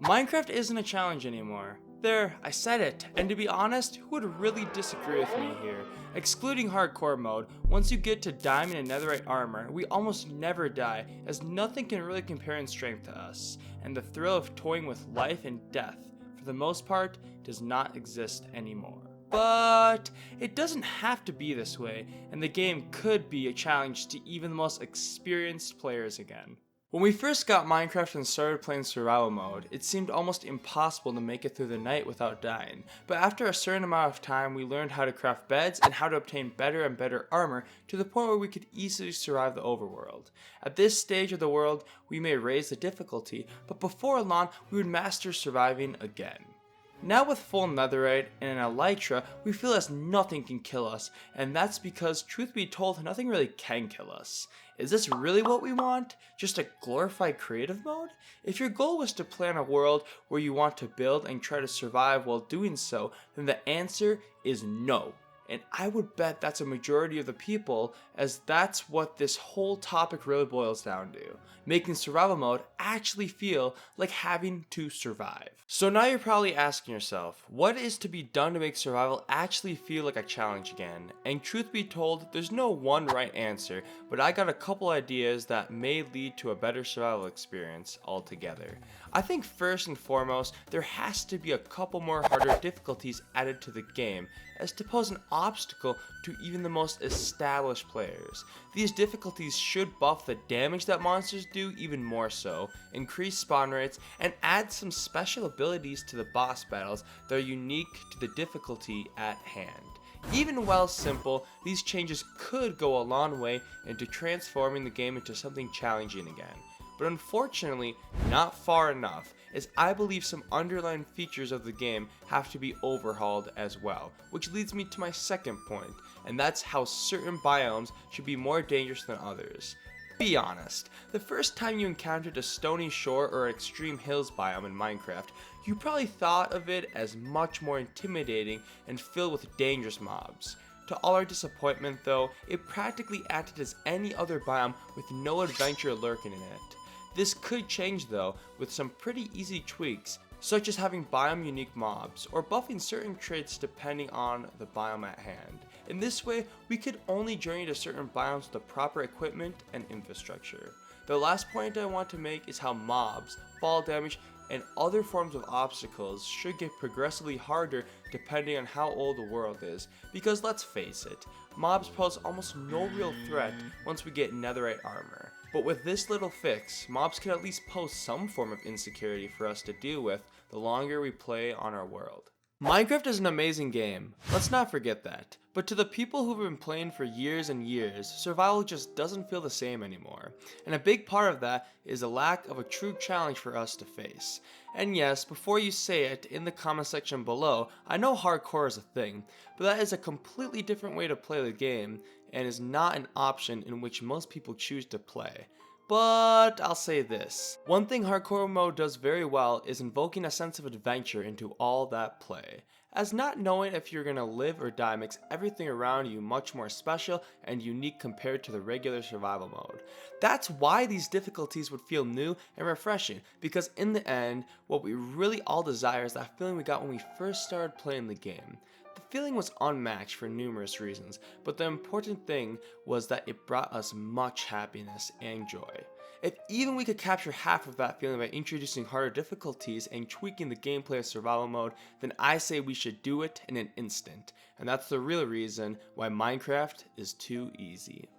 Minecraft isn't a challenge anymore. There, I said it, and to be honest, who would really disagree with me here? Excluding hardcore mode, once you get to diamond and netherite armor, we almost never die, as nothing can really compare in strength to us, and the thrill of toying with life and death, for the most part, does not exist anymore. But it doesn't have to be this way, and the game could be a challenge to even the most experienced players again. When we first got Minecraft and started playing survival mode, it seemed almost impossible to make it through the night without dying. But after a certain amount of time, we learned how to craft beds and how to obtain better and better armor to the point where we could easily survive the overworld. At this stage of the world, we may raise the difficulty, but before long, we would master surviving again. Now with full netherite and an elytra, we feel as nothing can kill us, and that's because, truth be told, nothing really can kill us. Is this really what we want? Just a glorified creative mode? If your goal was to plan a world where you want to build and try to survive while doing so, then the answer is no. And I would bet that's a majority of the people, as that's what this whole topic really boils down to. Making survival mode actually feel like having to survive. So now you're probably asking yourself, what is to be done to make survival actually feel like a challenge again? And truth be told, there's no one right answer, but I got a couple ideas that may lead to a better survival experience altogether. I think first and foremost, there has to be a couple more harder difficulties added to the game, as to pose an obstacle to even the most established players. These difficulties should buff the damage that monsters do even more so, increase spawn rates, and add some special abilities to the boss battles that are unique to the difficulty at hand. Even while simple, these changes could go a long way into transforming the game into something challenging again. But unfortunately, not far enough, as I believe some underlying features of the game have to be overhauled as well, which leads me to my second point, and that's how certain biomes should be more dangerous than others. Be honest, the first time you encountered a stony shore or extreme hills biome in Minecraft, you probably thought of it as much more intimidating and filled with dangerous mobs. To all our disappointment though, it practically acted as any other biome with no adventure lurking in it. This could change though, with some pretty easy tweaks, such as having biome unique mobs, or buffing certain traits depending on the biome at hand. In this way, we could only journey to certain biomes with the proper equipment and infrastructure. The last point I want to make is how mobs, fall damage, and other forms of obstacles should get progressively harder depending on how old the world is, because let's face it, mobs pose almost no real threat once we get netherite armor. But with this little fix, mobs can at least pose some form of insecurity for us to deal with the longer we play on our world. Minecraft is an amazing game, let's not forget that, but to the people who've been playing for years and years, survival just doesn't feel the same anymore, and a big part of that is a lack of a true challenge for us to face. And yes, before you say it in the comment section below, I know hardcore is a thing, but that is a completely different way to play the game, and is not an option in which most people choose to play. But I'll say this, one thing hardcore mode does very well is invoking a sense of adventure into all that play, as not knowing if you're gonna live or die makes everything around you much more special and unique compared to the regular survival mode. That's why these difficulties would feel new and refreshing, because in the end, what we really all desire is that feeling we got when we first started playing the game. The feeling was unmatched for numerous reasons, but the important thing was that it brought us much happiness and joy. If even we could capture half of that feeling by introducing harder difficulties and tweaking the gameplay of survival mode, then I say we should do it in an instant, and that's the real reason why Minecraft is too easy.